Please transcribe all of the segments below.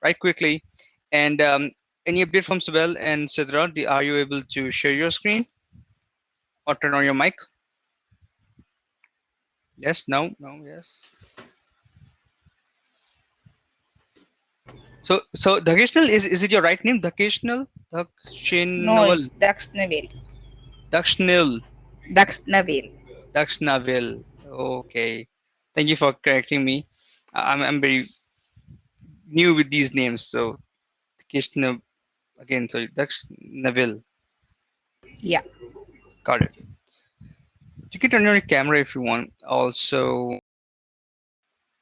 right quickly. And any update from Sibel and Sidra? Are you able to share your screen or turn on your mic? Yes, no, no, yes. So Dhageshnal, is it your right name? Dhageshnal? No, Dhakshinawal? it's Daxnavel. Dakshnil. Daxnavel. Dakshnavil. Okay. Thank you for correcting me. I'm very new with these names. So Dhageshnal again. So Dakshnavil. Yeah. Got it. You can turn on your camera if you want. Also,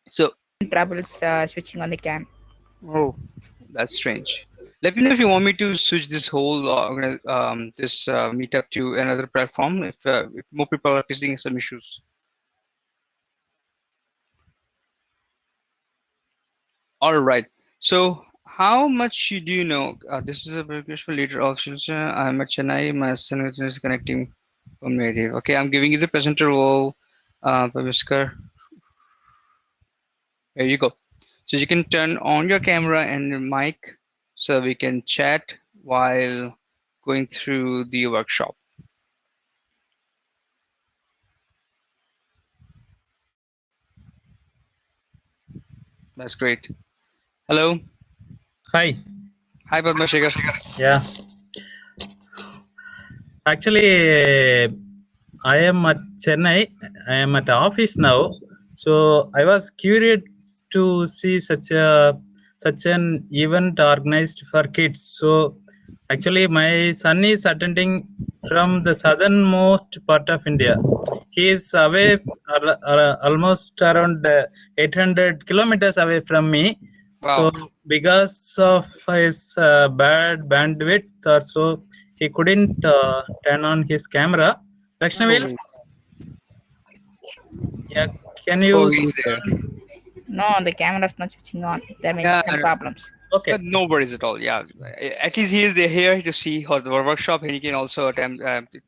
so Troubles switching on the cam. oh, that's strange. Let me know if you want me to switch this whole this meetup to another platform if more people are facing some issues. All right. So how much do you know? This is a very useful leader of Shilcha. I'm at Chennai. My son is connecting from native. Okay, I'm giving you the presenter role, Pavishkar. There you go. So you can turn on your camera and your mic so we can chat while going through the workshop. That's great. Hello. Hi. Hi, Padmashekar. Yeah. Actually, I am at Chennai. I am at office now. So I was curious to see such an event organized for kids. So actually, my son is attending from the southernmost part of India. He is away almost around 800 kilometers away from me. So Wow. because of his bad bandwidth or so, he couldn't turn on his camera. No Lakshnavil, worries. yeah, can Oh, you? he's there. No, the camera's not switching on. There may be Yeah, some problems. Okay, no worries at all. Yeah, at least he is there here to see how the workshop, and he can also attempt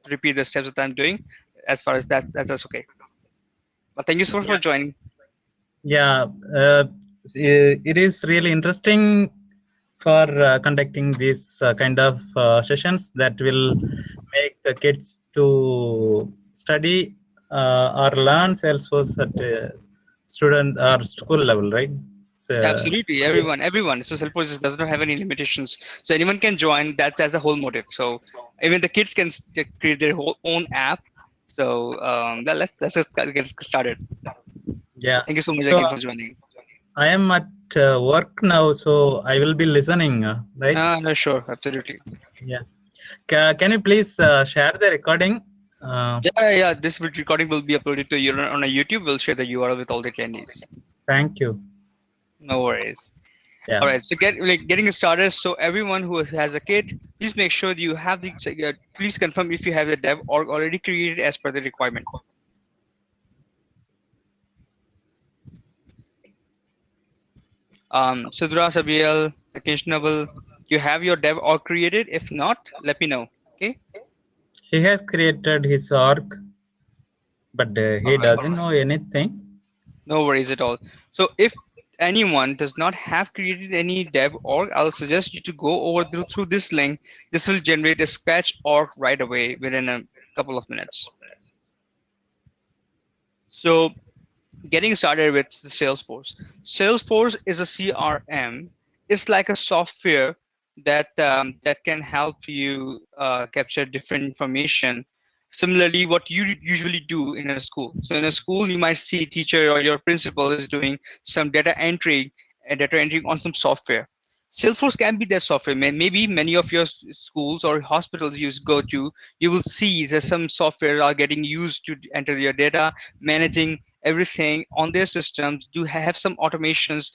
repeat the steps that I'm doing. As far as that's okay. But thank you so much for yeah, joining. yeah. It is really interesting for conducting these kind of sessions that will make the kids to study or learn Salesforce at student or school level, right? So, Absolutely, everyone. So Salesforce does not have any limitations, so anyone can join. That's the whole motive. So even the kids can create their whole own app. So let's just get started. yeah. Thank you so much So again for joining. I am at work now, so I will be listening, right? No, sure, absolutely. Yeah. Can you please share the recording? Uh, Yeah. This recording will be uploaded to you on a YouTube. We'll share the URL with all the attendees. Thank you. No worries. Yeah. All right. So getting started. So everyone who has a kid, please make sure that you have the. Please confirm if you have the dev org already created as per the requirement. Sudra, Sabiel, Occasionable, you have your dev org created. If not, let me know. Okay. He has created his org, but All he right. doesn't know anything. No worries at all. So if anyone does not have created any dev org, I'll suggest you to go over through this link. This will generate a scratch org right away within a couple of minutes. So getting started with the Salesforce. Salesforce is a CRM. It's like a software that can help you capture different information. Similarly, what you usually do in a school. So in a school, you might see teacher or your principal is doing some data entry on some software. Salesforce can be that software. Maybe many of your schools or hospitals you go to, you will see that some software are getting used to enter your data, managing everything on their systems, do have some automations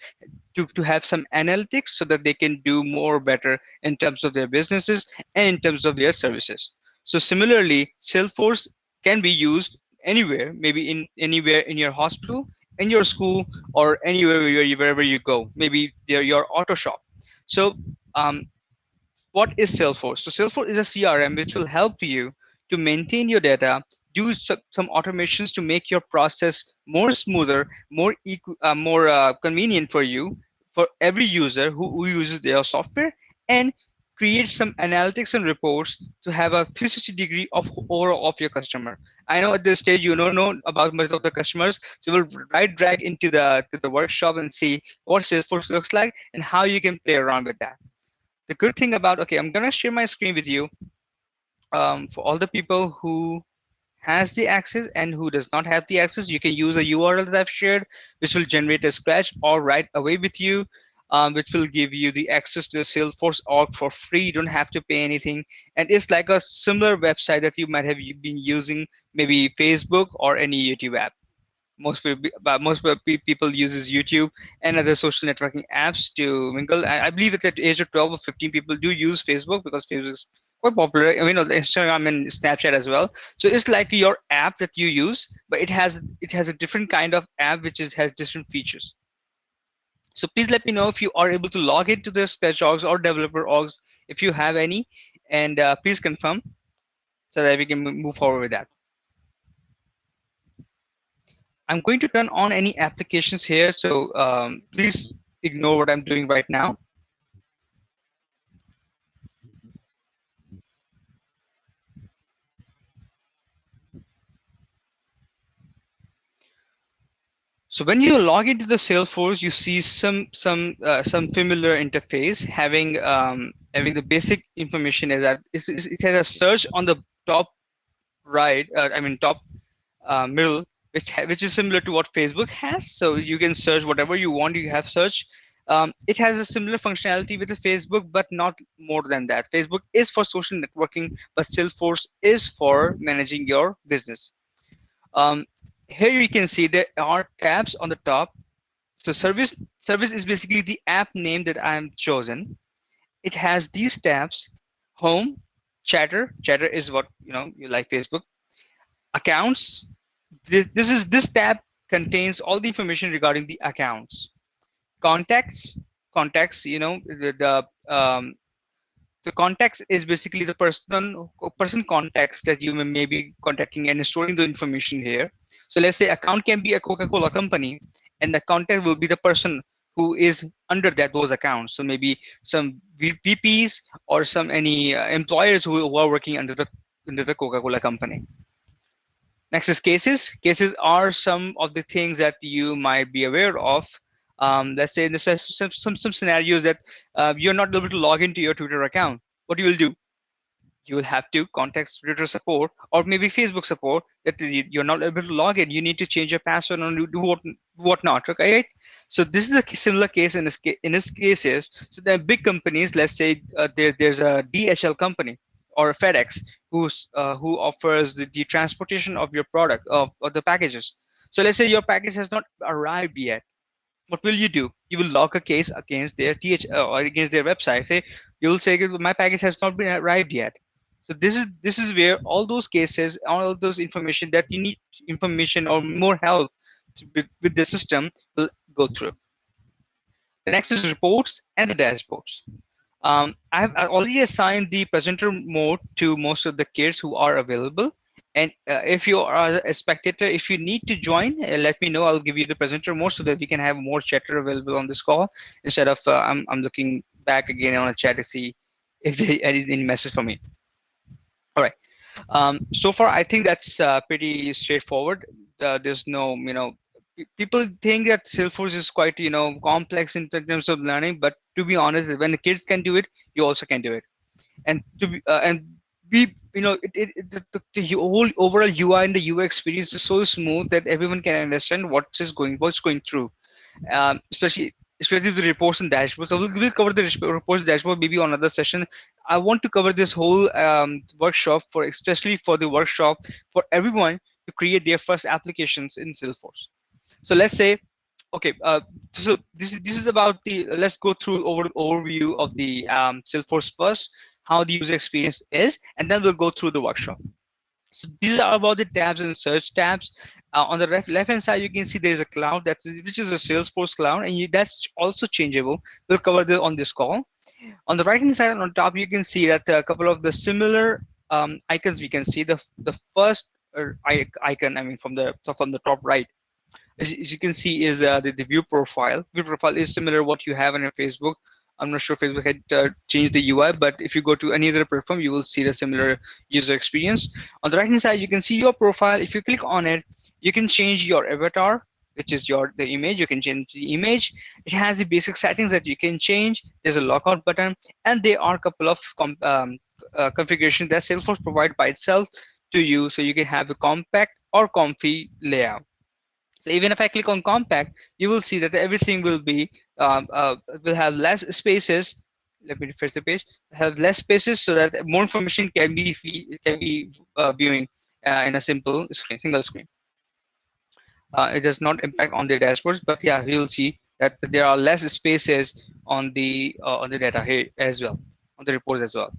to have some analytics so that they can do more better in terms of their businesses and in terms of their services. So similarly, Salesforce can be used anywhere, maybe in anywhere in your hospital, in your school, or anywhere wherever you go. Maybe they're your auto shop. So what is Salesforce? So Salesforce is a CRM which will help you to maintain your data, do some automations to make your process more smoother, more convenient for you. for every user who uses their software, and create some analytics and reports to have a 360 degree of overall of your customer. I know at this stage you don't know about much of the customers, so we'll right drag into the workshop and see what Salesforce looks like and how you can play around with that. The good thing about, okay, I'm gonna share my screen with you, for all the people who has the access and who does not have the access. You can use a URL that I've shared, which will generate a scratch or right away with you, which will give you the access to the Salesforce org for free. You don't have to pay anything. And it's like a similar website that you might have been using, maybe Facebook or any YouTube app. Most people uses YouTube and other social networking apps to mingle. I believe at the age of 12 or 15, people do use Facebook because Facebook is quite popular. I mean, the Instagram and Snapchat as well. So it's like your app that you use, but it has a different kind of app which has different features. So please let me know if you are able to log into the Sketch orgs or developer orgs if you have any, and please confirm so that we can move forward with that. I'm going to turn on any applications here, so please ignore what I'm doing right now. So when you log into the Salesforce, you see some familiar interface having the basic information is that it has a search on the top right, top middle, which is similar to what Facebook has. So you can search whatever you want. You have search. It has a similar functionality with the Facebook, but not more than that. Facebook is for social networking, but Salesforce is for managing your business. Um, Here you can see there are tabs on the top. So service is basically the app name that I'm chosen. It has these tabs: home, chatter is what you like Facebook, accounts. This tab contains all the information regarding the accounts. Contacts, the context is basically the person context that you may be contacting and storing the information here. So let's say account can be a Coca-Cola company, and the contact will be the person who is under those accounts. So maybe some VPs or some any employers who are working under the Coca-Cola company. Next is cases. Cases are some of the things that you might be aware of. Let's say in some scenarios that you're not able to log into your Twitter account. What you will do? You will have to contact Twitter support or maybe Facebook support that you're not able to log in. You need to change your password or do whatnot. Okay, right? So this is a similar case in this cases. So there are big companies. Let's say there's a DHL company or a FedEx who offers the transportation of your product of the packages. So let's say your package has not arrived yet. What will you do? You will log a case against their or against their website. Say you will say my package has not been arrived yet. So this is where all those cases, all those information that you need information or more help with the system will go through. The next is reports and the dashboards. I've already assigned the presenter mode to most of the kids who are available. And if you are a spectator, if you need to join, let me know. I'll give you the presenter mode so that we can have more chatter available on this call instead of I'm looking back again on a chat to see if there is any message for me. All right. So far, I think that's pretty straightforward. There's no, people think that Salesforce is quite, complex in terms of learning. But to be honest, when the kids can do it, you also can do it. And to be, the whole overall UI and the UI experience is so smooth that everyone can understand what's going through. Especially the reports and dashboards. So we'll cover the reports and dashboard maybe on another session. I want to cover this whole workshop especially for the workshop for everyone to create their first applications in Salesforce. So let's say, okay, so this is about let's go through overview of the Salesforce first, how the user experience is, and then we'll go through the workshop. So these are about the tabs and search tabs. On the left hand side, you can see there's a cloud which is a Salesforce cloud, and that's also changeable. We'll cover that on this call. On the right hand side, on top, you can see that a couple of the similar icons. We can see the first icon. I mean, from the top right. as you can see is the view profile. View profile is similar what you have on your Facebook. I'm not sure Facebook had changed the UI, but if you go to any other platform, you will see the similar user experience. On the right hand side, you can see your profile. If you click on it, you can change your avatar, which is the image. You can change the image. It has the basic settings that you can change. There's a lockout button, and there are a couple of configurations that Salesforce provide by itself to you, so you can have a compact or comfy layout. So even if I click on compact, you will see that everything will be will have less spaces. Let me refresh the page. Have less spaces so that more information can be viewing in a simple screen, single screen. It does not impact on the dashboards, but yeah, you'll see that there are less spaces on the data here as well, on the reports as well.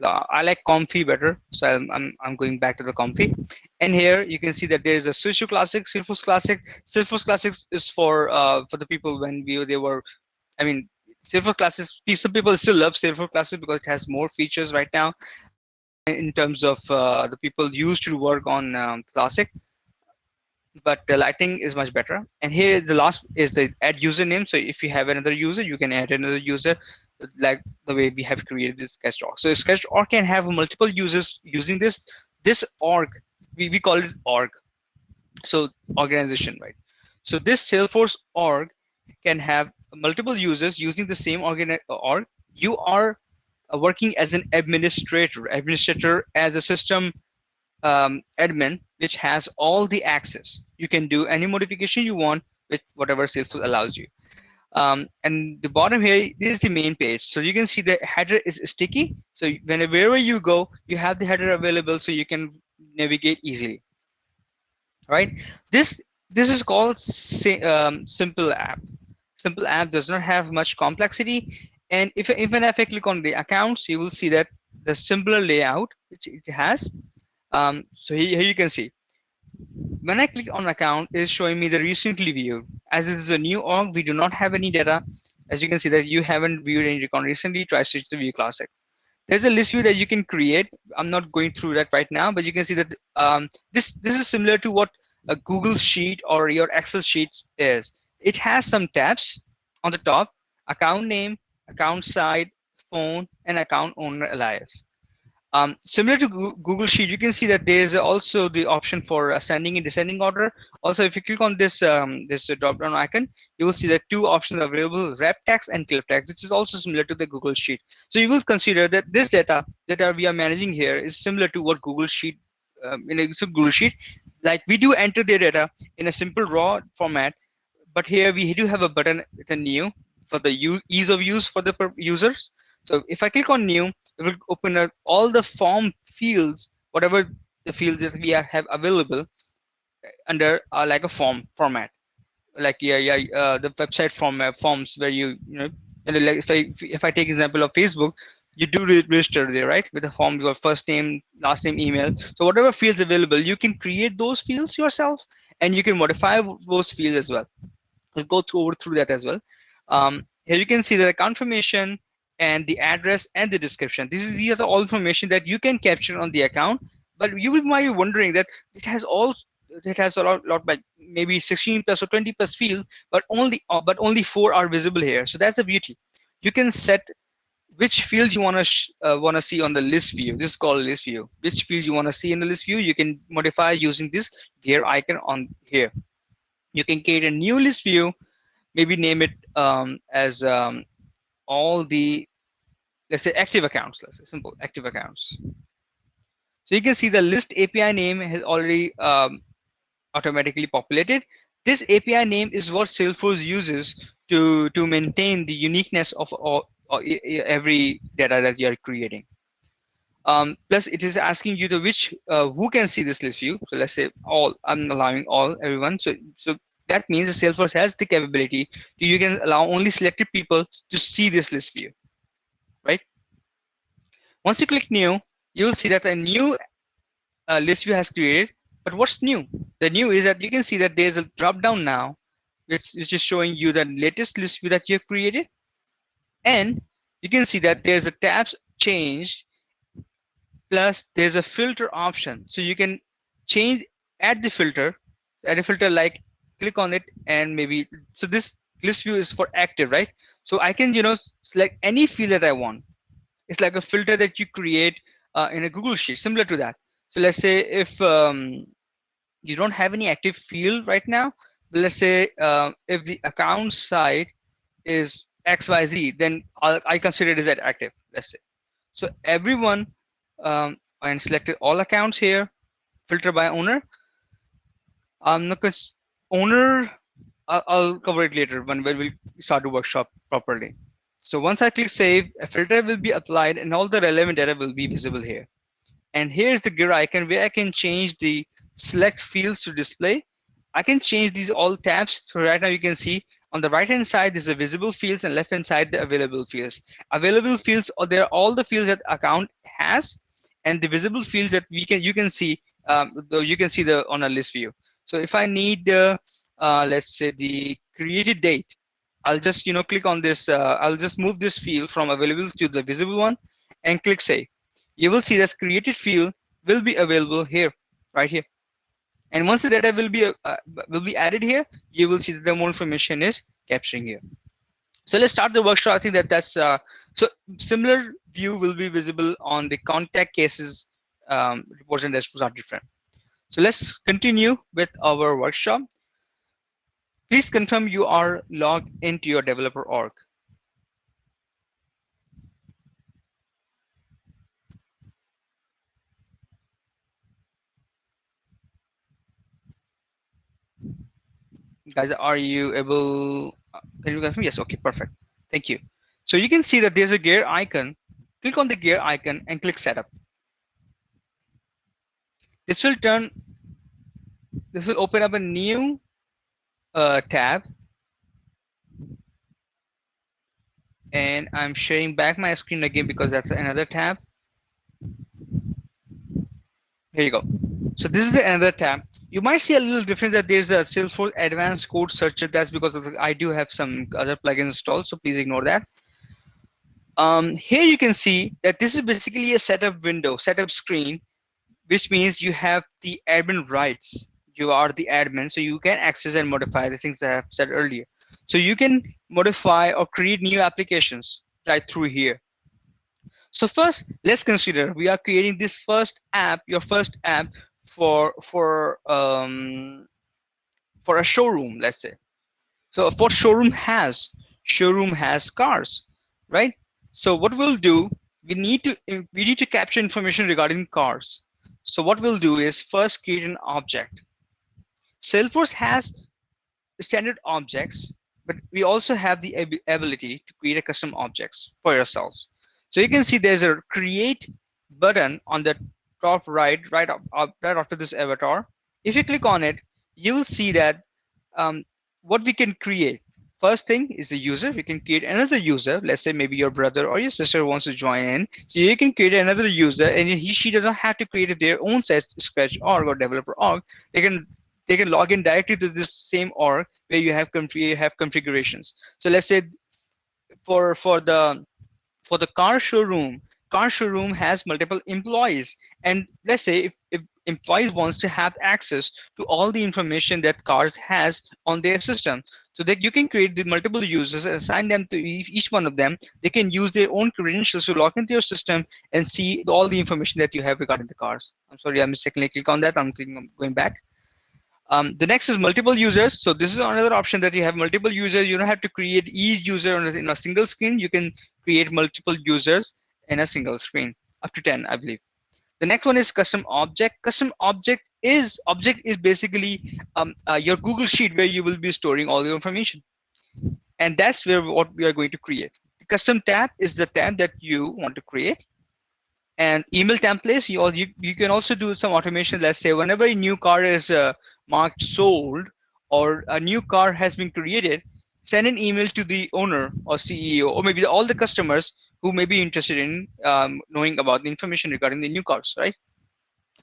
I like comfy better, so I'm going back to the comfy. And here you can see that there is a Social Classic, Salesforce Classic. Salesforce Classics is for the people when they were, I mean, Salesforce Classics. Some people still love Salesforce Classic because it has more features right now. In terms of the people used to work on Classic, but the lighting is much better. And here the last is the add username. So if you have another user, you can add another user, like the way we have created this sketch.org. So sketch.org can have multiple users using this org. We call it org. So organization, right? So this Salesforce org can have multiple users using the same org. You are working as an administrator as a system admin, which has all the access. You can do any modification you want with whatever Salesforce allows you. And the bottom here, this is the main page. So you can see the header is sticky. So wherever you go, you have the header available so you can navigate easily, right? This is called simple app. Simple app does not have much complexity. And even if I click on the accounts, you will see that the simpler layout which it has. So here you can see when I click on account, it is showing me the recently viewed. As this is a new org, we do not have any data. As you can see that you haven't viewed any account recently, try switch to view classic. There's a list view that you can create. I'm not going through that right now, but you can see that this is similar to what a Google Sheet or your Excel sheet is. It has some tabs on the top: account name, account side, phone, and account owner alias. Similar to Google Sheet, you can see that there is also the option for ascending and descending order. Also, if you click on this drop-down icon, you will see that two options are available: wrap text and clip text, which is also similar to the Google Sheet. So you will consider that this data that we are managing here is similar to what Google Sheet in a Google Sheet. Like we do enter the data in a simple raw format, but here we do have a button with a new for the ease of use for the users. So if I click on new, it will open up all the form fields, whatever the fields that have available under like a form format, like the website forms where like if I take example of Facebook, you do register there, right, with a form, your first name, last name, email. So whatever fields available, you can create those fields yourself, and you can modify those fields as well. We'll go through that as well. Here you can see the confirmation and the address and the description. These are the all information that you can capture on the account. But might be wondering that it has a lot like maybe 16 plus or 20 plus fields, but only 4 are visible here. So that's the beauty. You can set which field you want to see on the list view. This is called list view. Which field you want to see in the list view, you can modify using this gear icon on here. You can create a new list view, maybe name it as all the, let's say, active accounts. Let's say simple active accounts. So you can see the list API name has already automatically populated. This API name is what Salesforce uses to maintain the uniqueness of every data that you are creating. Plus, it is asking you to who can see this list view. So let's say all. I'm allowing everyone. So that means the Salesforce has the capability you can allow only selected people to see this list view, right? Once you click new, you will see that a new list view has created. But what's new? The new is that you can see that there's a drop down now, which is showing you the latest list view that you have created, and you can see that there's a tabs changed. Plus, there's a filter option, so you can add a filter like click on it, and maybe, so this list view is for active, right? So I can, select any field that I want. It's like a filter that you create in a Google Sheet, similar to that. So let's say if you don't have any active field right now, but let's say if the account side is XYZ, then I consider it as that active, let's say. So everyone, and selected all accounts here, filter by owner. Because owner, I'll cover it later when we start the workshop properly. So once I click save, a filter will be applied and all the relevant data will be visible here. And here's the gear icon where I can change the select fields to display. I can change these all tabs. So right now you can see on the right hand side is the visible fields and left hand side the available fields. Available fields are there, all the fields that account has, and the visible fields that you can see, you can see the on a list view. So if I need let's say the created date, I'll just click on this. I'll just move this field from available to the visible one and click save. You will see this created field will be available here, right here. And once the data will be added here, you will see that the more information is capturing here. So let's start the workshop. I think that's so similar view will be visible on the contact cases reports and dashboards are different. So let's continue with our workshop. Please confirm you are logged into your developer org. Guys, are you able? Can you confirm? Yes. Okay. Perfect. Thank you. So you can see that there's a gear icon. Click on the gear icon and click setup. This will turn. This will open up a new tab, and I'm sharing back my screen again because that's another tab. Here you go. So this is the another tab. You might see a little difference that there's a Salesforce Advanced Code Searcher. That's because I do have some other plugins installed, so please ignore that. Here you can see that this is basically a setup window, setup screen, which means you have the admin rights. You are the admin, so you can access and modify the things that I have said earlier. So you can modify or create new applications right through here. So first, let's consider we are creating this first app, your first app for a showroom, let's say. So what showroom has cars, right? So what we'll do, we need to capture information regarding cars. So what we'll do is first create an object. Salesforce has standard objects, but we also have the ability to create a custom objects for yourselves. So you can see there's a create button on the top right after this avatar. If you click on it, you'll see that what we can create. First thing is the user. We can create another user. Let's say maybe your brother or your sister wants to join in. So you can create another user, and she doesn't have to create their own scratch org or developer org. They can log in directly to this same org where you have configurations. So let's say for the car showroom has multiple employees, and let's say if employees wants to have access to all the information that cars has on their system, so that you can create the multiple users, assign them to each one of them. They can use their own credentials to log into your system and see all the information that you have regarding the cars. I'm sorry, I mistakenly click on that. I'm going back. The next is multiple users. So this is another option that you have multiple users. You don't have to create each user in a single screen. You can create multiple users in a single screen, up to 10, I believe. The next one is custom object. Custom object is basically your Google Sheet where you will be storing all your information. And that's what we are going to create. The custom tab is the tab that you want to create. And email templates, you can also do some automation. Let's say whenever a new car is marked sold or a new car has been created, send an email to the owner or CEO or maybe all the customers who may be interested in knowing about the information regarding the new cars, right?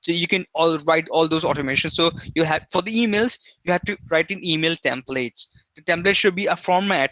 So you can write all those automations. So you have, for the emails, you have to write in email templates. The template should be a format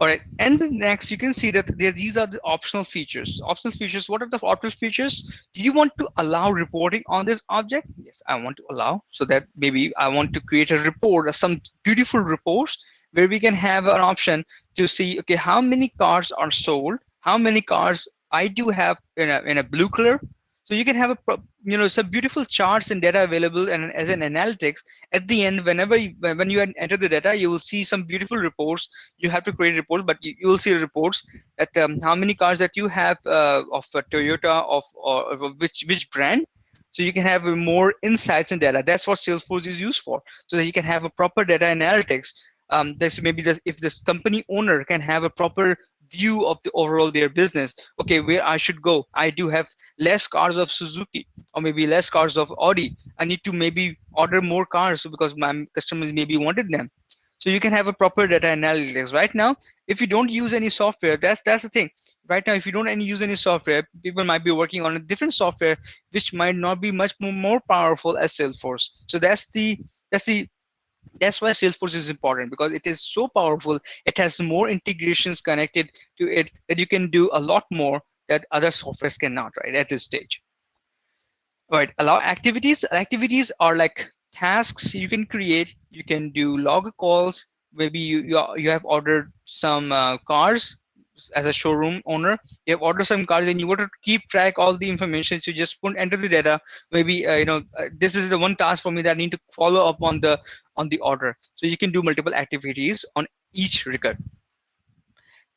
All right, and the next you can see that these are the optional features. Optional features. What are the optional features? Do you want to allow reporting on this object? Yes, I want to allow, so that maybe I want to create a report, some beautiful reports where we can have an option to see, okay, how many cars are sold, how many cars I do have in a blue color. So you can have some beautiful charts and data available, and as an analytics at the end, whenever when you enter the data, you will see some beautiful reports. You have to create reports, but you will see reports that how many cars that you have of a Toyota or of which brand. So you can have more insights and data. That's what Salesforce is used for, so that you can have a proper data analytics. This maybe this, if this company owner can have a proper view of the overall their business. Okay, where I should go. I do have less cars of Suzuki, or maybe less cars of Audi. I need to maybe order more cars because my customers maybe wanted them. So you can have a proper data analytics. Right now, if you don't use any software, that's the thing. Right now, if you don't use any software, people might be working on a different software which might not be much more powerful as Salesforce. So that's the that's why Salesforce is important, because it is so powerful. It has more integrations connected to it that you can do a lot more that other softwares cannot, right, at this stage. All right, allow activities. Activities are like tasks you can create. You can do log calls. Maybe you have ordered some cars as a showroom owner. You have ordered some cars and you want to keep track all the information. So you just put enter the data. Maybe this is the one task for me that I need to follow up on the order. So you can do multiple activities on each record.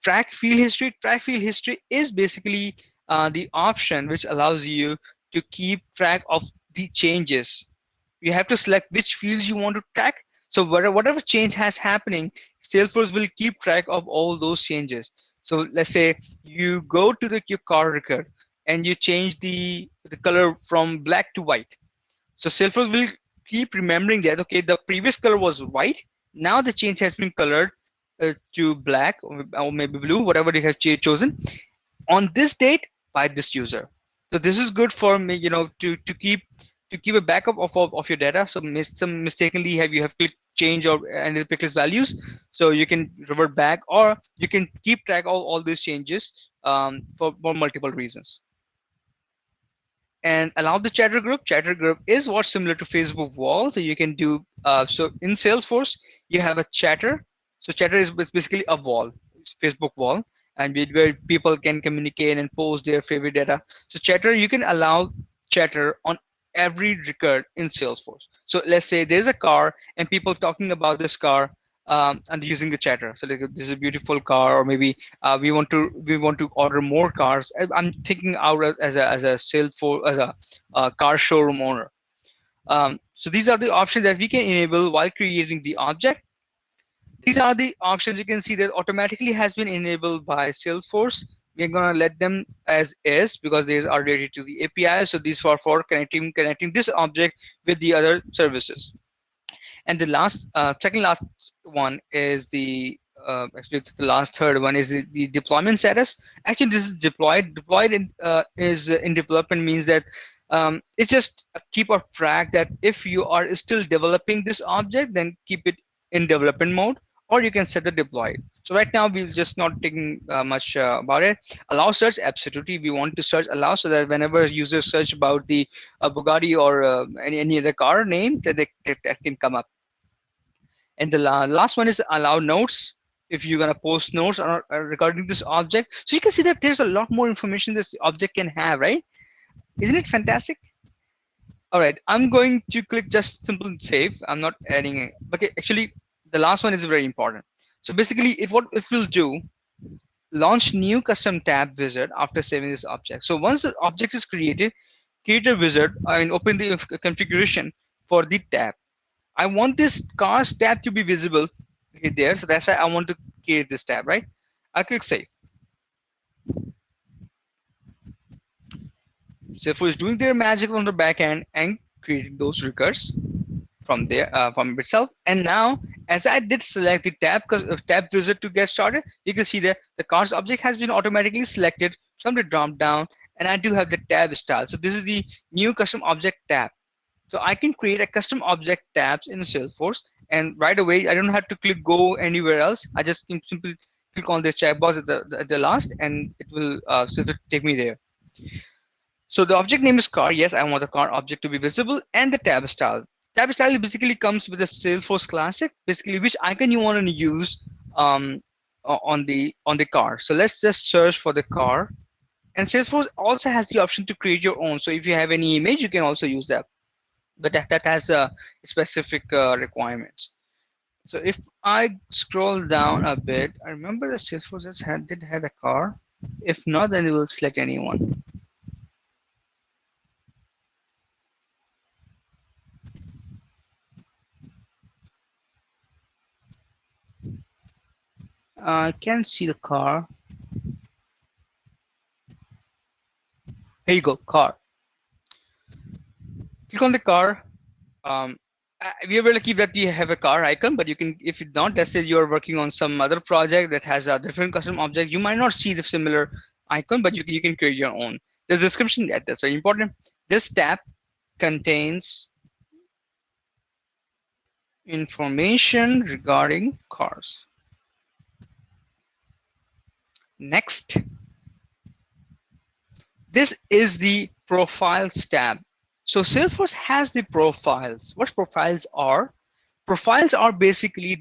Track field history is basically the option which allows you to keep track of the changes. You have to select which fields you want to track. So whatever change has happening, Salesforce will keep track of all those changes. So let's say you go to your car record and you change the color from black to white. So Salesforce will keep remembering that, okay, the previous color was white. Now the change has been colored to black or maybe blue, whatever you have chosen on this date by this user. So this is good for me, to keep a backup of your data. So some mistakenly you have clicked change or any picklist values, so you can revert back, or you can keep track of all these changes for multiple reasons. And allow the chatter group. Chatter group is what's similar to Facebook wall. So you can do so in Salesforce you have a chatter. So chatter is basically a wall, it's Facebook wall, and where people can communicate and post their favorite data. So chatter, you can allow chatter on every record in Salesforce. So let's say there's a car and people talking about this car, and using the chatter. So like, this is a beautiful car, or maybe we want to order more cars. I'm thinking out as a Salesforce, as a car showroom owner. So these are the options that we can enable while creating the object. These are the options you can see that automatically has been enabled by Salesforce. We're gonna let them as is because these are related to the API. So these are for connecting this object with the other services. And the second last one is actually the last third one is the deployment status. Actually, this is deployed. Deployed is in development, means that it's just keep a track that if you are still developing this object, then keep it in development mode, or you can set the deploy. So right now we'll just not taking much about it. Allow search, absolutely. We want to search allow, so that whenever users search about the Bugatti or any other car name, that can come up. And the last one is allow notes. If you're gonna post notes regarding this object, so you can see that there's a lot more information this object can have, right? Isn't it fantastic? All right, I'm going to click just simple save. I'm not adding it. Okay, actually, the last one is very important. So basically, what it will do, launch new custom tab wizard after saving this object. So once the object is created, create a wizard and open the configuration for the tab. I want this cars tab to be visible there, so that's why I want to create this tab, right? I click save. Salesforce is doing their magic on the back end and creating those records from there from itself. And now, as I did select the tab wizard to get started, you can see that the cars object has been automatically selected from the drop down, and I do have the tab style. So this is the new custom object tab. So I can create a custom object tabs in Salesforce, and right away I don't have to click go anywhere else. I just can simply click on the check box at the last, and it will take me there. So the object name is car. Yes, I want the car object to be visible, and the tab style. Tab style basically comes with a Salesforce Classic, basically which icon you want to use on the car. So let's just search for the car, and Salesforce also has the option to create your own. So if you have any image, you can also use that, but that has specific requirements. So if I scroll down a bit, I remember the Salesforce did have a car. If not, then we will select anyone. I can see the car. Here you go, car. Click on the car. We are lucky that we have a car icon, but you can, if it's not, let's say you are working on some other project that has a different custom object, you might not see the similar icon, but you can create your own. The description, that's very important. This tab contains information regarding cars. Next, this is the profiles tab. So Salesforce has the profiles. What profiles are? Profiles are basically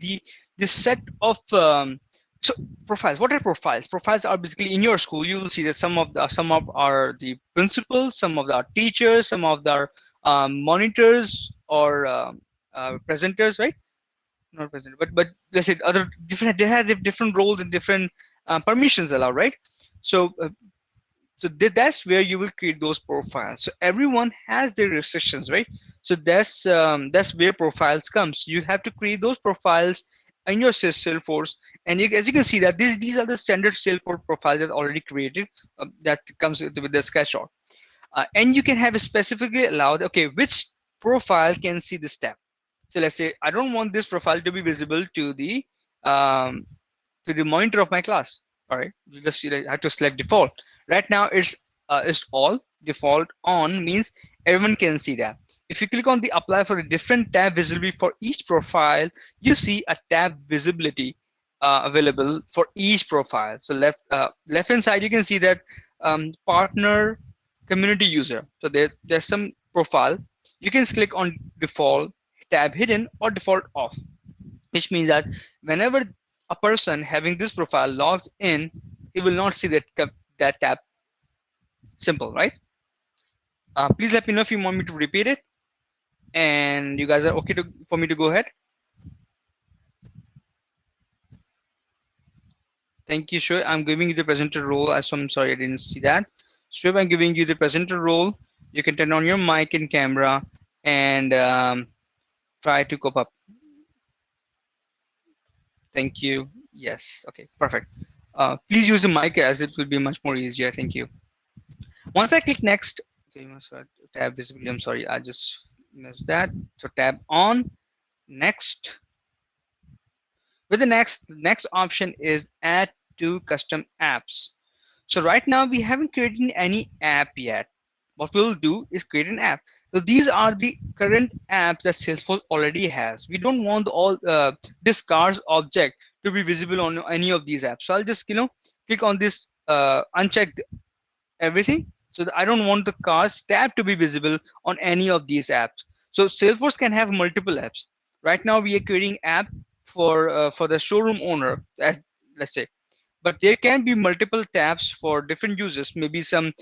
the set of so profiles. What are profiles? Profiles are basically in your school. You will see that some of are the principals, some of the teachers, some of the monitors or presenters, right? Not present, but let's say other different. They have different roles and different permissions allowed, right? So that's where you will create those profiles. So everyone has their restrictions, right? So that's where profiles comes. You have to create those profiles in your Salesforce, and as you can see that these are the standard Salesforce profiles that are already created, that comes with the screenshot. And you can have specifically allowed, okay, which profile can see this tab. So let's say I don't want this profile to be visible um, to the monitor of my class. All right, you just have to select default. Right now it's all default on, means everyone can see that. If you click on the apply for a different tab visibility for each profile, you see a tab visibility available for each profile. So left hand side you can see that partner community user. So there's some profile. You can click on default tab hidden or default off, which means that whenever a person having this profile logs in, he will not see that tab. Simple, right? Please let me know if you want me to repeat it, and you guys are okay for me to go ahead. Thank you, Shoaib. I'm giving you the presenter role. I'm sorry I didn't see that. Shoaib, I'm giving you the presenter role. You can turn on your mic and camera and try to cope up. Thank you. Yes. Okay. Perfect. Please use the mic as it will be much more easier. Thank you. Once I click next, okay, tab visibility. I'm sorry, I just missed that. So tab on, next. With the next option is add to custom apps. So right now we haven't created any app yet. What we'll do is create an app. So these are the current apps that Salesforce already has. We don't want all this cars object to be visible on any of these apps. So I'll just click on this uncheck everything. So I don't want the cars tab to be visible on any of these apps. So Salesforce can have multiple apps. Right now we are creating app for the showroom owner, let's say, but there can be multiple tabs for different users, maybe some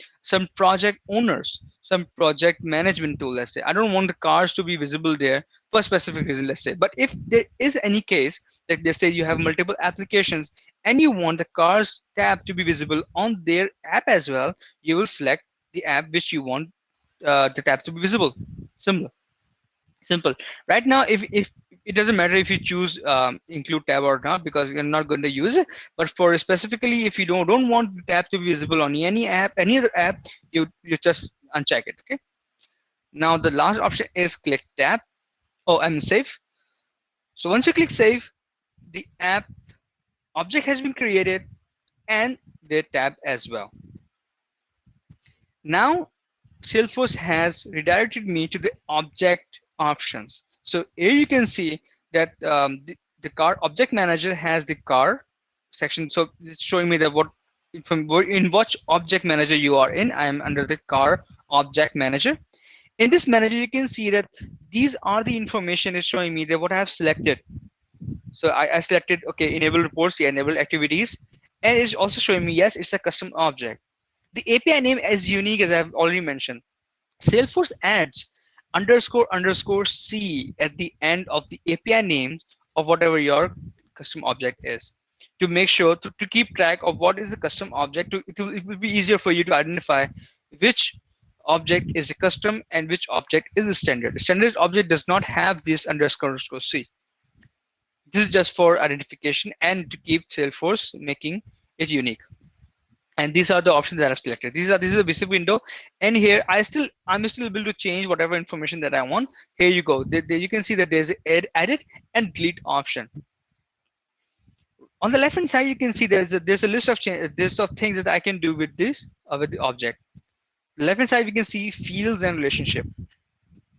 project owners, some project management tool. Let's say I don't want the cars to be visible there for a specific reason, let's say. But if there is any case that they say you have multiple applications and you want the cars tab to be visible on their app as well, you will select the app which you want the tab to be visible. Simple. Right now, if it doesn't matter if you choose include tab or not, because you're not going to use it. But for specifically, if you don't want the tab to be visible on any app, any other app, you just uncheck it. Okay. Now the last option is click tab. Oh, and save. So once you click save, the app object has been created and the tab as well. Now Salesforce has redirected me to the object options. So here you can see that the car object manager has the car, section. So it's showing me that in which object manager you are in. I am under the car object manager. In this manager, you can see that these are the information is showing me that what I have selected. So I selected, okay, enable reports, yeah, enable activities, and it's also showing me, yes, it's a custom object. The API name is unique, as I've already mentioned. Salesforce adds underscore underscore C at the end of the API name of whatever your custom object is, to make sure to keep track of what is the custom object. It will be easier for you to identify which object is a custom and which object is a standard. The standard object does not have this underscore underscore C. This is just for identification and to keep Salesforce making it unique. And these are the options that I've selected. This is a basic window, and here I'm still able to change whatever information that I want. Here you go. There you can see that there's edit and delete option. On the left hand side, you can see there's a list of things that I can do with this with the object. Left hand side, we can see fields and relationship.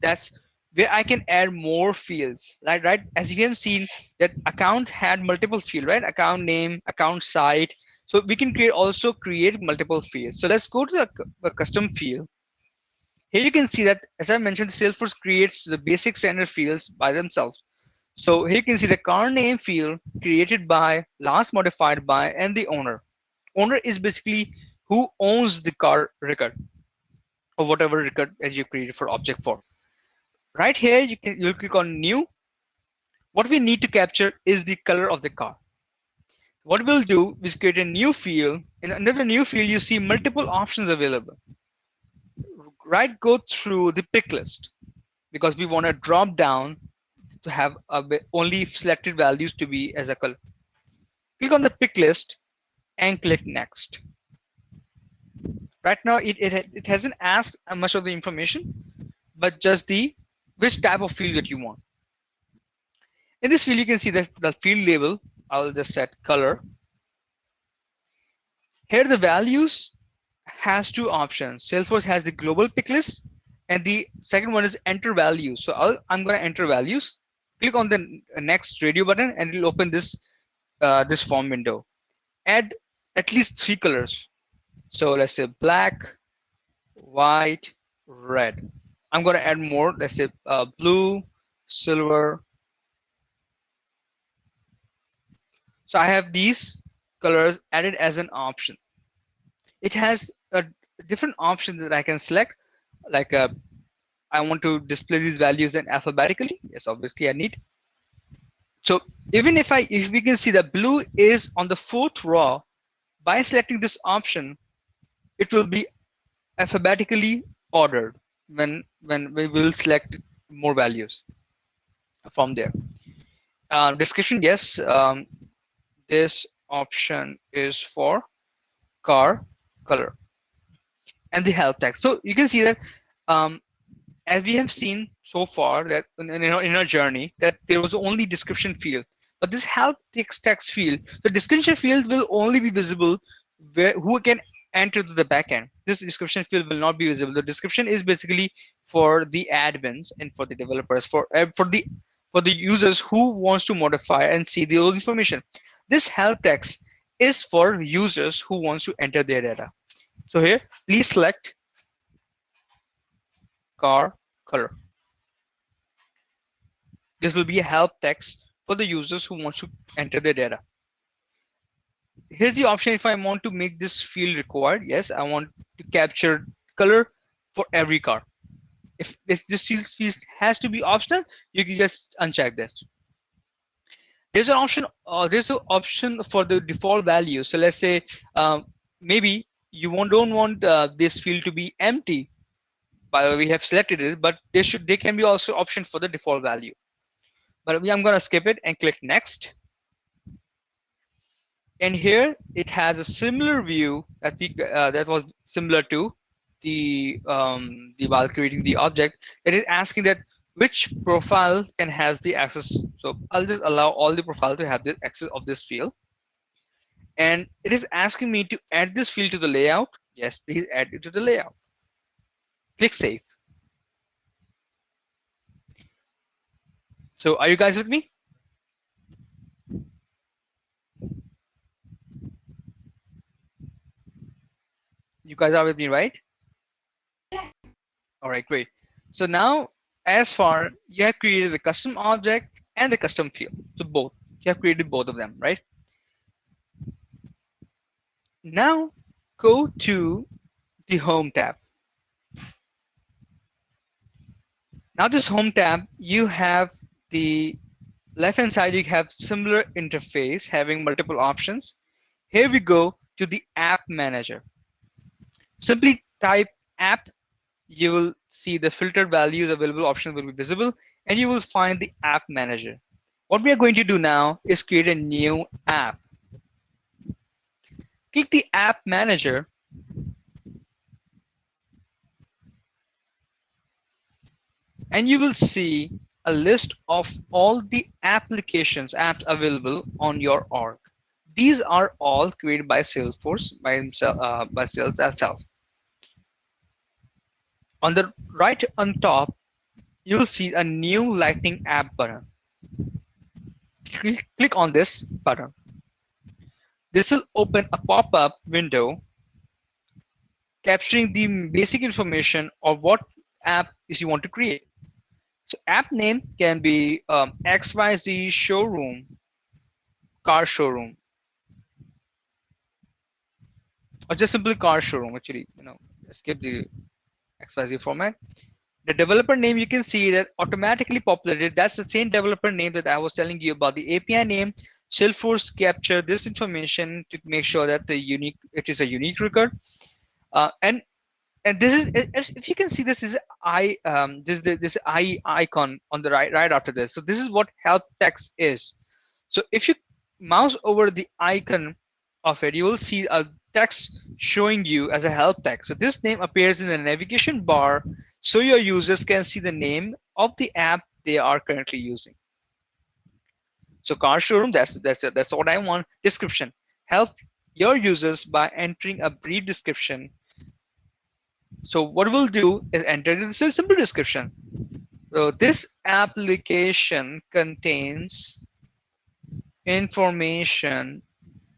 That's where I can add more fields, right? As you have seen that account had multiple fields, right? Account name, account site. So we can create multiple fields. So let's go to the custom field. Here you can see that, as I mentioned, Salesforce creates the basic standard fields by themselves. So here you can see the car name field created by, last modified by, and the owner. Owner is basically who owns the car record or whatever record as you created for object for. Right here, you'll click on new. What we need to capture is the color of the car. What we'll do is create a new field, and under the new field, you see multiple options available. Right, go through the pick list because we want to drop down to have only selected values to be as a color. Click on the pick list and click next. Right now, it hasn't asked much of the information, but just the which type of field that you want. In this field, you can see the field label. I'll just set color. Here the values has two options. Salesforce has the global pick list, and the second one is enter values. So I'm going to enter values. Click on the next radio button, and it will open this this form window. Add at least 3 colors. So let's say black, white, red. I'm going to add more. Let's say blue, silver. So I have these colors added as an option. It has a different option that I can select, like I want to display these values then alphabetically. Yes, obviously I need. So even if we can see that blue is on the 4th row, by selecting this option, it will be alphabetically ordered when we will select more values from there. Description, yes, this option is for car color. And the help text. So you can see that as we have seen so far that in our journey that there was only description field, but this help text field, the description field will only be visible where who can enter to the backend. This description field will not be visible. The description is basically for the admins and for the developers, for the users who wants to modify and see the old information. This help text is for users who wants to enter their data. So here, please select car color. This will be a help text for the users who want to enter their data. Here's the option if I want to make this field required. Yes, I want to capture color for every car. If this field has to be optional, you can just uncheck this. There's an option. There's an option for the default value. So let's say maybe you don't want this field to be empty. By the way, we have selected it, but they can be also option for the default value. But I'm going to skip it and click next. And here it has a similar view that was similar to the while creating the object. It is asking that which profile can has the access. So I'll just allow all the profile to have the access of this field. And it is asking me to add this field to the layout. Yes, please add it to the layout. Click save. So are you guys with me? guys are with me, right? All right, great. So now, as far you have created the custom object and the custom field, so both you have created both of them, right? Now go to the home tab. Now this home tab, you have the left hand side, you have similar interface having multiple options. Here we go to the app manager. Simply type app, you will see the filtered values available options will be visible, and you will find the app manager. What we are going to do now is create a new app. Click the app manager, and you will see a list of all the apps available on your org. These are all created by Salesforce by himself, by Sales itself. On the right on top, you'll see a new Lightning app button. Click on this button. This will open a pop-up window capturing the basic information of what app is you want to create. So app name can be XYZ showroom, car showroom, or just simply car showroom. Actually, skip the XYZ format. The developer name, you can see that automatically populated. That's the same developer name that I was telling you about. The API name, Salesforce capture this information to make sure that it is a unique record. And this is, if you can see, this is this I icon on the right after this. So this is what help text is. So if you mouse over the icon of it, you will see a text showing you as a help text. So this name appears in the navigation bar, so your users can see the name of the app they are currently using. So car showroom, that's what I want. Description: help your users by entering a brief description. So what we'll do is enter this simple description. So this application contains information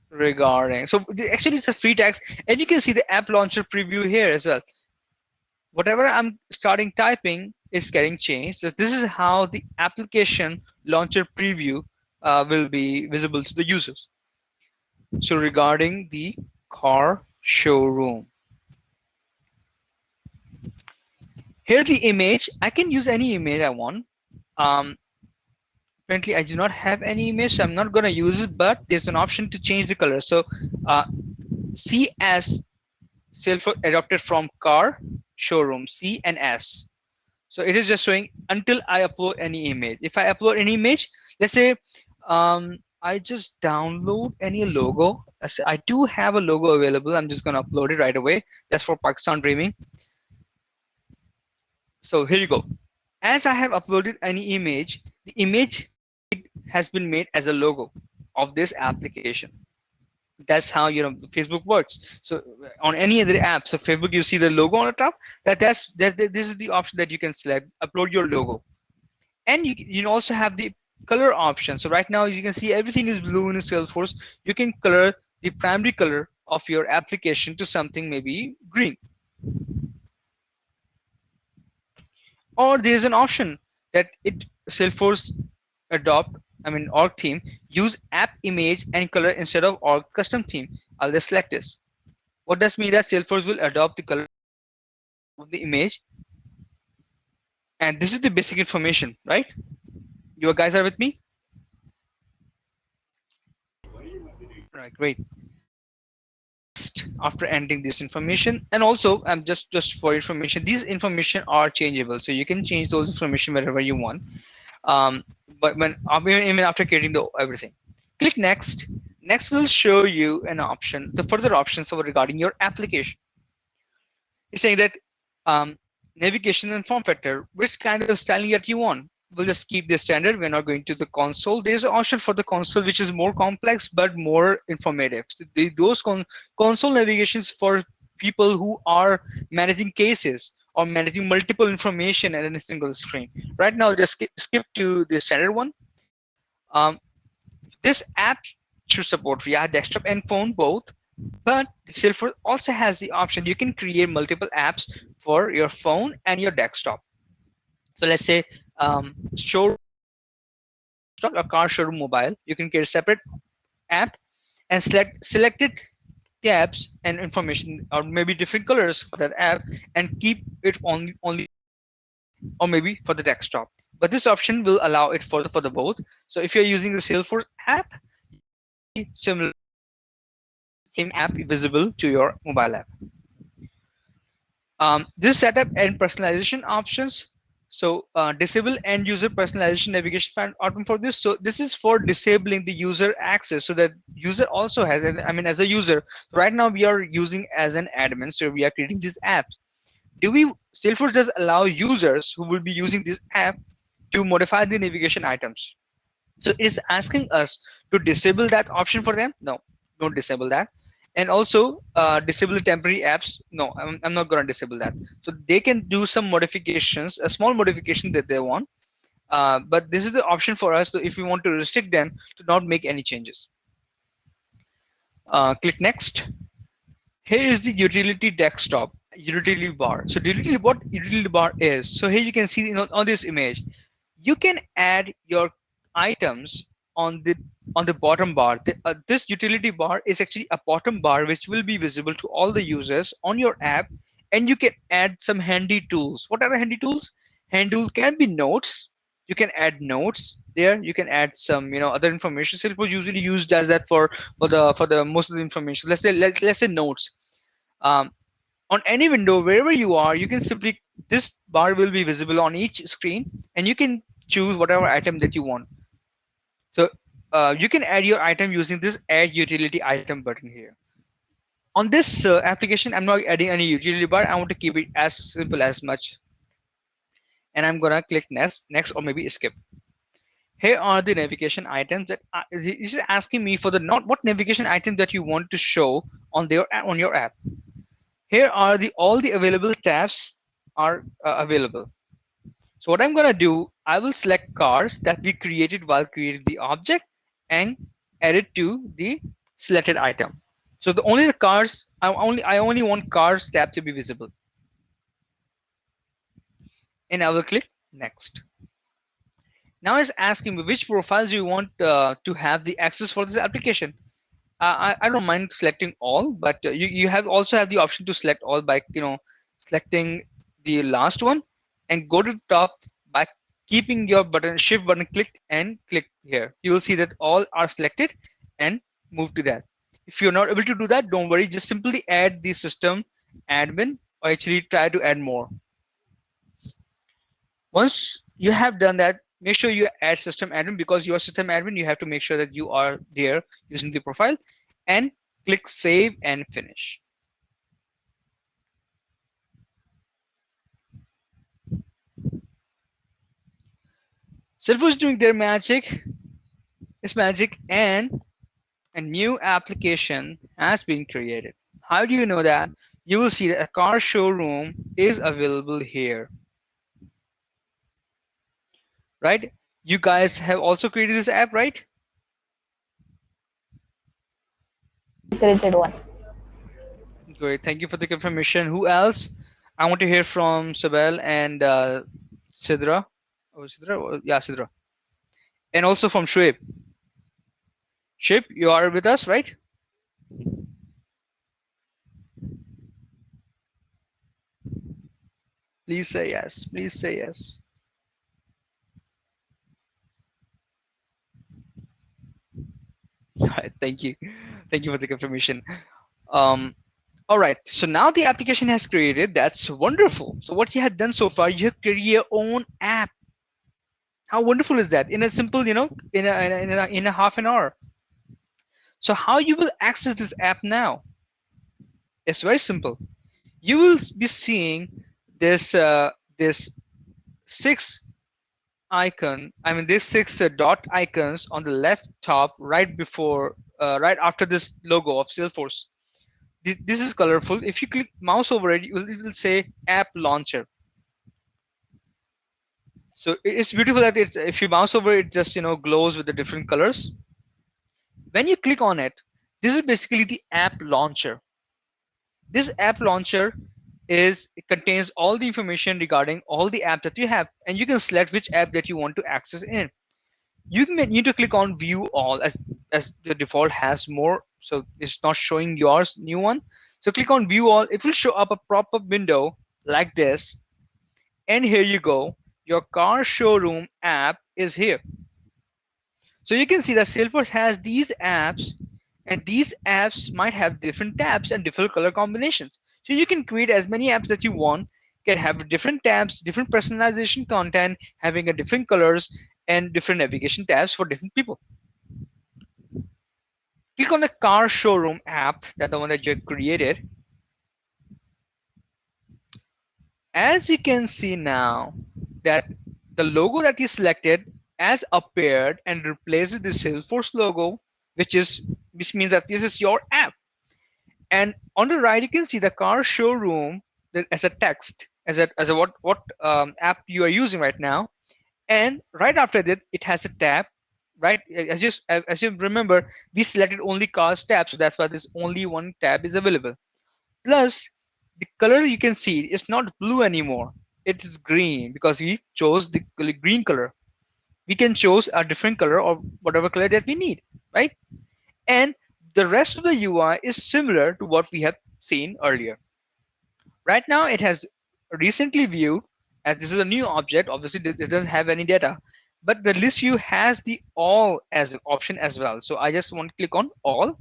regarding, so actually it's a free text, and you can see the app launcher preview here as well. Whatever I'm starting typing is getting changed. So this is how the application launcher preview will be visible to the users. So regarding the car showroom, here's the image. I can use any image I want. Apparently I do not have any image, so I'm not going to use it, but there's an option to change the color. So C as Salesforce adopted from car showroom, C and S. So it is just showing until I upload any image. If I upload any image, let's say I just download any logo. I do have a logo available. I'm just going to upload it right away. That's for Pakistan Dreaming. So here you go. As I have uploaded any image, the image has been made as a logo of this application. That's how Facebook works. So on any other app, so Facebook, you see the logo on the top. This is the option that you can select. Upload your logo, and you also have the color option. So right now, as you can see, everything is blue in Salesforce. You can color the primary color of your application to something maybe green. Or there is an option that Salesforce org theme use app image and color instead of org custom theme. I'll just select this. What does mean that Salesforce will adopt the color of the image, and this is the basic information, right? You guys are with me? Right, great. After entering this information, and also just for information, these information are changeable, so you can change those information wherever you want. But even after creating everything, click next. Next will show you an option, the further options regarding your application. It's saying that navigation and form factor, which kind of styling that you want. We'll just keep this standard. We're not going to the console. There's an option for the console which is more complex but more informative. So those console navigations for people who are managing cases or managing multiple information at a single screen. Right now, just skip to the standard one. This app should support React Desktop and phone both. But Salesforce also has the option you can create multiple apps for your phone and your desktop. So let's say showroom stock or car showroom mobile, you can create a separate app and select selected tabs and information or maybe different colors for that app and keep it only or maybe for the desktop. But this option will allow it for the both. So if you're using the Salesforce app, similar same app visible to your mobile app. This setup and personalization options. So disable end user personalization navigation option for this. So this is for disabling the user access so that user also has, I mean, as a user, right now we are using as an admin. So we are creating this app. Salesforce does allow users who will be using this app to modify the navigation items. So is asking us to disable that option for them? No, don't disable that. And also disable the temporary apps. No, I'm not going to disable that. So they can do some modifications, a small modification that they want. But this is the option for us. So if we want to restrict them to not make any changes. Click next. Here is the utility desktop, utility bar. So what utility bar is. So here you can see on this image, you can add your items on the bottom bar. This utility bar is actually a bottom bar which will be visible to all the users on your app, and you can add some handy tools. What are the handy tools? Handy tools can be notes. You can add notes there. You can add some other information. Salesforce usually used does that for the most of the information. Let's say notes. Um, on any window wherever you are, you can simply, this bar will be visible on each screen, and you can choose whatever item that you want. So you can add your item using this add utility item button here. On this application, I'm not adding any utility bar. I want to keep it as simple as much, and I'm gonna click next, or maybe skip. Here are the navigation items that this is asking me for the not what navigation item that you want to show on your app. Here are the all the available tabs are available. So what I'm gonna do, I will select cars that we created while creating the object and add it to the selected item. So the cars, I only want cars tab to be visible, and I will click next. Now it's asking me which profiles you want to have the access for this application. I don't mind selecting all, but you have also have the option to select all by selecting the last one and go to the top by keeping your shift button clicked and click here. You will see that all are selected and move to that. If you're not able to do that, don't worry, just simply add the system admin or actually try to add more. Once you have done that, make sure you add system admin, because you are system admin, you have to make sure that you are there using the profile, and click save and finish. Salesforce is doing their magic. It's magic, and a new application has been created. How do you know that? You will see that a car showroom is available here, right? You guys have also created this app, right? Created one. Great, thank you for the confirmation. Who else? I want to hear from Sabel and Sidra. Oh, Sidra? Yeah, Sidra. And also from Shweb. Shweb, you are with us, right? Please say yes. Please say yes. All right, thank you. Thank you for the confirmation. Um, all right, so now the application has created. That's wonderful. So what you have done so far, you have created your own app. How wonderful is that? In a simple, in a half an hour. So how you will access this app now? It's very simple. You will be seeing this six icon. I mean, these six dot icons on the left top, right after this logo of Salesforce. This is colorful. If you click mouse over it, it will say App Launcher. So it's beautiful that if you mouse over it, just glows with the different colors. When you click on it, This is basically the app launcher. This app launcher it contains all the information regarding all the apps that you have, and you can select which app that you want to access in. You can need to click on view all, as the default has more, so it's not showing yours new one. So click on view all. It will show up a pop-up window like this, and here you go, your car showroom app is here. So you can see that Salesforce has these apps, and these apps might have different tabs and different color combinations. So you can create as many apps that you want, can have different tabs, different personalization content, having a different colors and different navigation tabs for different people. Click on the car showroom app, that's the one that you created. As you can see now that the logo that you selected has appeared and replaces the Salesforce logo, which means that this is your app. And on the right, you can see the car showroom as a text, as a what app you are using right now. And right after that, it has a tab. Right, as you remember, we selected only cars tab, so that's why this only one tab is available. Plus, the color you can see is not blue anymore. It is green because we chose the green color. We can choose a different color or whatever color that we need, right? And the rest of the UI is similar to what we have seen earlier. Right now, it has recently viewed, as this is a new object, obviously it doesn't have any data, but the list view has the all as an option as well. So I just want to click on all.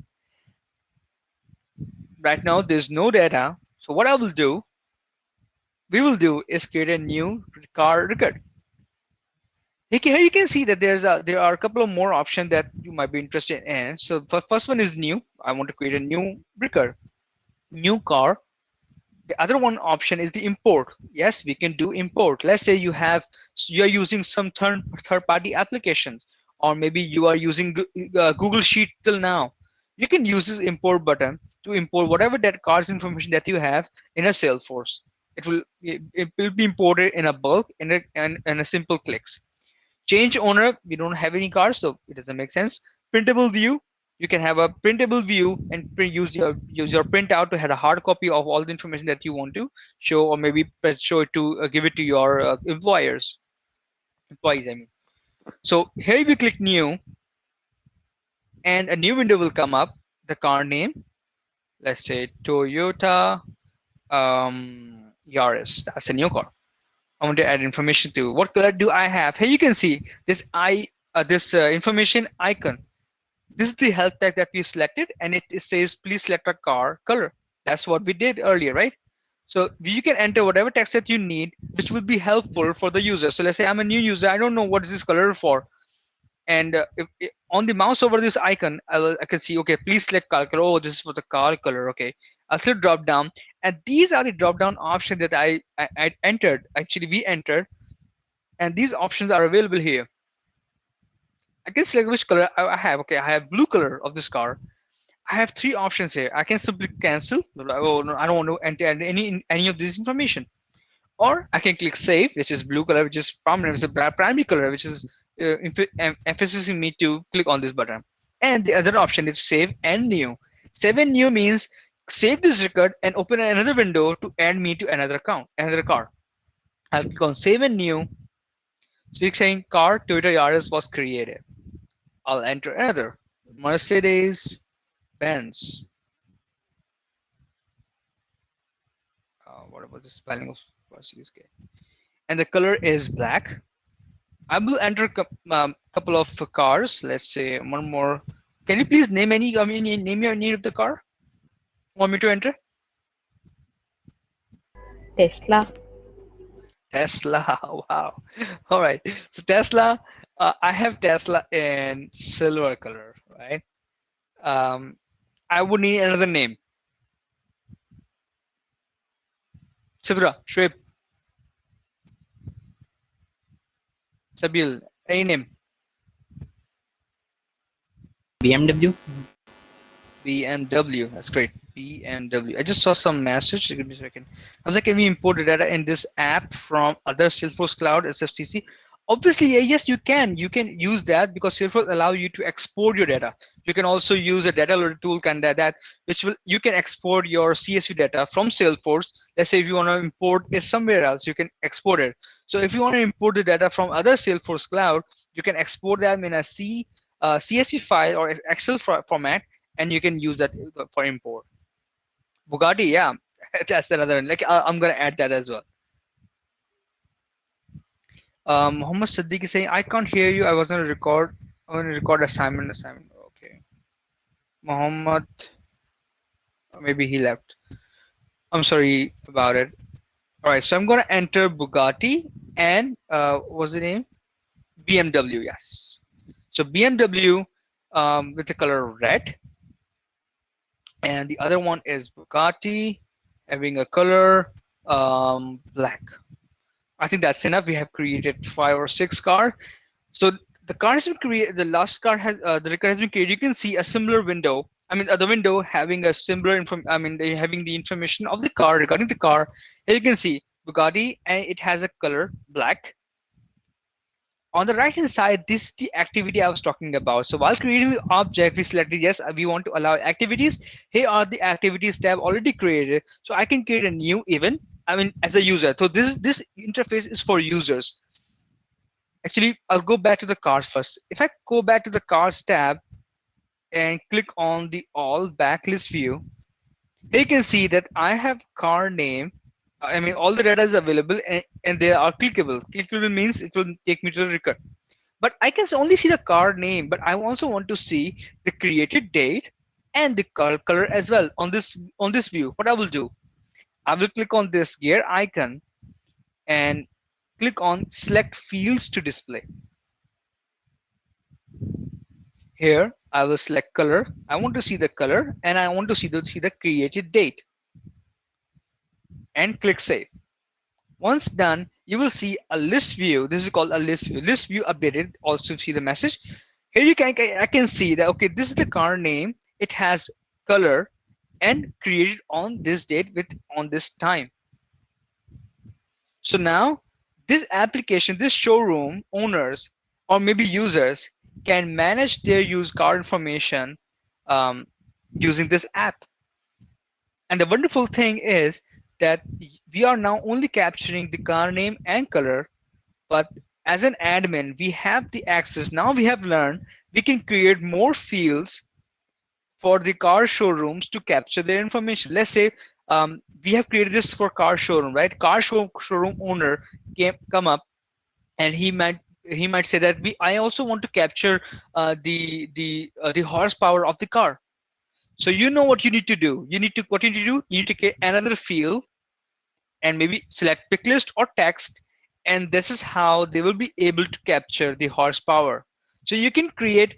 Right now, there's no data. So what we will do is create a new car record. Here you can see that there are a couple of more options that you might be interested in. So first one is new. I want to create a new record, new car. The other one option is the import. Yes, we can do import. Let's say you're using some third party applications, or maybe you are using Google Sheet till now. You can use this import button to import whatever that car's information that you have in a Salesforce. It will be imported in a bulk in a simple clicks. Change owner, we don't have any cars, so it doesn't make sense. Printable view, you can have a printable view and use your printout to have a hard copy of all the information that you want to show, or maybe show it to give it to your employees, I mean. So here we click new, and a new window will come up. The car name, let's say Toyota Yaris. That's a new car. I want to add information to what color do I have. Here you can see this information icon. This is the health tag that we selected, and it says please select a car color. That's what we did earlier, right? So you can enter whatever text that you need, which would be helpful for the user. So let's say I'm a new user, I don't know what is this color for, and if on the mouse over this icon, I can see, okay, please select car color. Oh, this is for the car color. Okay, I'll click drop down, and these are the drop down options that I entered. Actually, we entered, and these options are available here. I can select which color I have. Okay, I have blue color of this car. I have three options here. I can simply cancel. Oh, no, I don't want to enter any of this information. Or I can click save, which is blue color, which is prominent, which is the primary color, which is emphasizing me to click on this button. And the other option is save and new. Save and new means save this record and open another window to add me to another account, another car. I'll click on save and new. So you're saying car Toyota Yaris was created. I'll enter another Mercedes Benz. What about the spelling of Mercedes? And the color is black. I will enter a couple of cars. Let's say one more. Can you please name name your name of the car? Want me to enter? Tesla. Tesla. Wow. All right. So Tesla, I have Tesla in silver color, right? I would need another name. Sidra, Shweb, Sabil, any name? BMW. BMW. That's great. BMW. I just saw some message. Give me a second. I was like, can we import the data in this app from other Salesforce Cloud SFCC? Obviously, yes, you can use that because Salesforce allow you to export your data. You can also use a data loader tool kind of that which will you can export your CSV data from Salesforce. Let's say if you want to import it somewhere else, you can export it. So if you want to import the data from other Salesforce cloud, you can export them in a CSV file or Excel format, and you can use that for import. Bugatti, yeah, that's another one. Like I'm gonna add that as well. Muhammad Siddiq is saying, I can't hear you. I was on a record. On a record assignment. Assignment. Okay. Muhammad, maybe he left. I'm sorry about it. All right. So I'm gonna enter Bugatti and what's the name? BMW. Yes. So BMW with the color red, and the other one is Bugatti having a color black. I think that's enough. We have created 5 or 6 cars. So the car has been created. The last car has the record has been created. You can see a similar window. I mean, the window having a similar inform. I mean, they having the information of the car regarding the car. Here you can see Bugatti, and it has a color black. On the right hand side, this is the activity I was talking about. So while creating the object, we selected yes, we want to allow activities. Here are the activities tab already created. So I can create a new event. I mean, as a user. So this interface is for users. Actually, I'll go back to the cars first. If I go back to the cars tab and click on the all backlist view, here you can see that I have car name. I mean, all the data is available and they are clickable. Clickable means it will take me to the record. But I can only see the car name, but I also want to see the created date and the color as well on this view. What I will do, I will click on this gear icon and click on select fields to display. Here, I will select color. I want to see the color and I want to see the created date and click save. Once done, you will see a list view. This is called a list view. List view updated. Also see the message. Here I can see that, okay, this is the car name. It has color and created on this date with on this time. So now this application, this showroom owners or maybe users can manage their used car information um, using this app. And the wonderful thing is that we are now only capturing the car name and color, but as an admin, we have the access. Now we have learned we can create more fields for the car showrooms to capture their information. Let's say we have created this for car showroom, right? Showroom owner come up and he might say that I also want to capture the horsepower of the car. So you know what you need to do. What you need to do. You need to create another field and maybe select pick list or text, and this is how they will be able to capture the horsepower. So you can create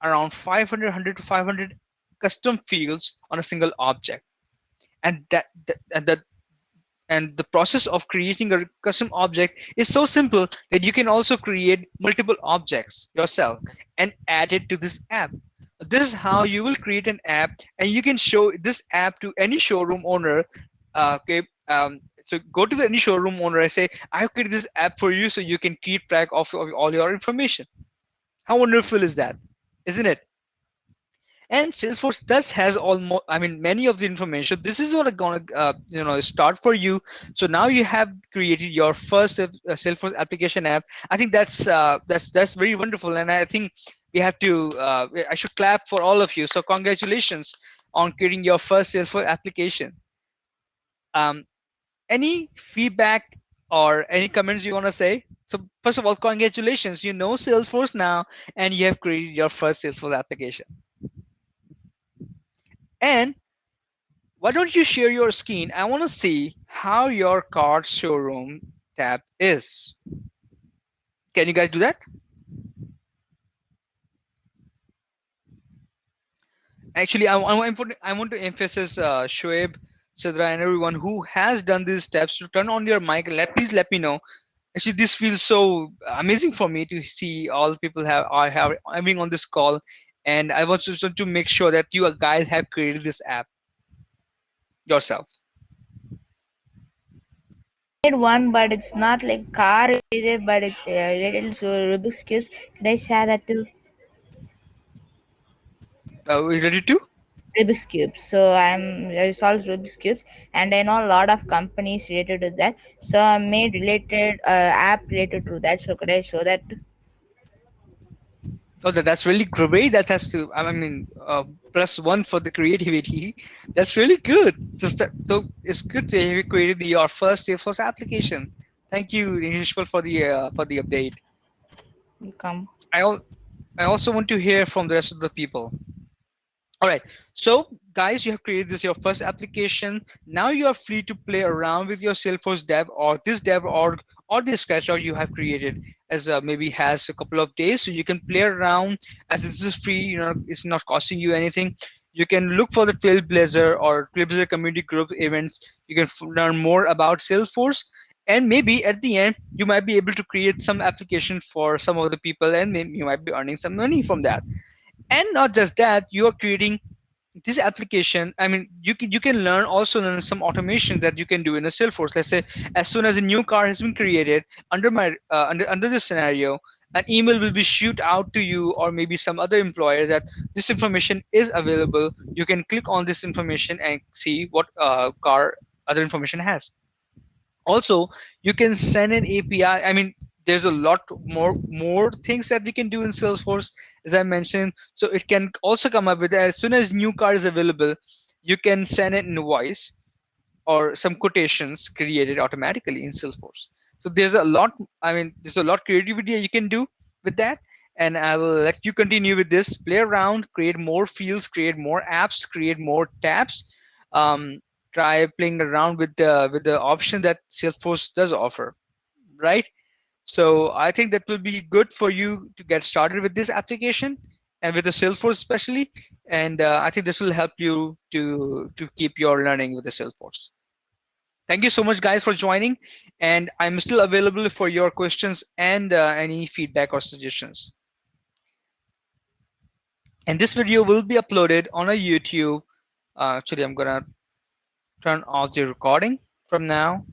around 500 to 500 custom fields on a single object, and and the process of creating a custom object is so simple that you can also create multiple objects yourself and add it to this app. This is how you will create an app, and you can show this app to any showroom owner. Okay, so go to any showroom owner and say, I've created this app for you so you can keep track of all your information. How wonderful is that, isn't it? And Salesforce does has almost, I mean, many of the information. This is what I'm gonna start for you. So now you have created your first Salesforce application app. I think that's very wonderful, and I think we have to I should clap for all of you. So congratulations on creating your first Salesforce application. um, any feedback or any comments you want to say? So first of all, congratulations, you know Salesforce now and you have created your first Salesforce application. And why don't you share your screen? I want to see how your car showroom tab is. Can you guys do that? Actually, I want to emphasize Shoaib, Sidra, and everyone who has done these steps to turn on your mic. Please let me know. Actually, this feels so amazing for me to see all the people are having on this call, and I want to make sure that you guys have created this app yourself. Made one, but it's not like car related, but it's related to Rubik's cubes. Can I share that too? Are we ready to? Rubik's cubes. So I solve Rubik's cubes, and I know a lot of companies related to that. So I made related app related to that. So could I show that? Oh, that's really great. That has to, I mean, +1 for the creativity. That's really good. Just that, so it's good to have you created your first Salesforce application. Thank you, Ishwal, for the update. Come. I al I also want to hear from the rest of the people. All right. So, guys, you have created this your first application. Now you are free to play around with your Salesforce dev or this dev or this scratch you have created as maybe has a couple of days, so you can play around as this is free. You know, it's not costing you anything. You can look for the Trailblazer or Trailblazer community group events. You can learn more about Salesforce, and maybe at the end you might be able to create some application for some of the people, and maybe you might be earning some money from that. And not just that, you are creating this application. I mean, you can learn some automation that you can do in a Salesforce. Let's say as soon as a new car has been created under my under this scenario, an email will be shoot out to you or maybe some other employer that this information is available. You can click on this information and see what car other information has. Also, you can send an API. I mean, there's a lot more things that we can do in Salesforce, as I mentioned. So it can also come up with, as soon as new car is available, you can send an invoice or some quotations created automatically in Salesforce. So there's a lot. I mean, there's a lot creativity you can do with that. And I will let you continue with this. Play around, create more fields, create more apps, create more tabs. Um, Try playing around with the option that Salesforce does offer, right? So I think that will be good for you to get started with this application and with the Salesforce especially. And I think this will help you to keep your learning with the Salesforce. Thank you so much, guys, for joining. And I'm still available for your questions and any feedback or suggestions. And this video will be uploaded on a YouTube. Actually, I'm gonna turn off the recording from now.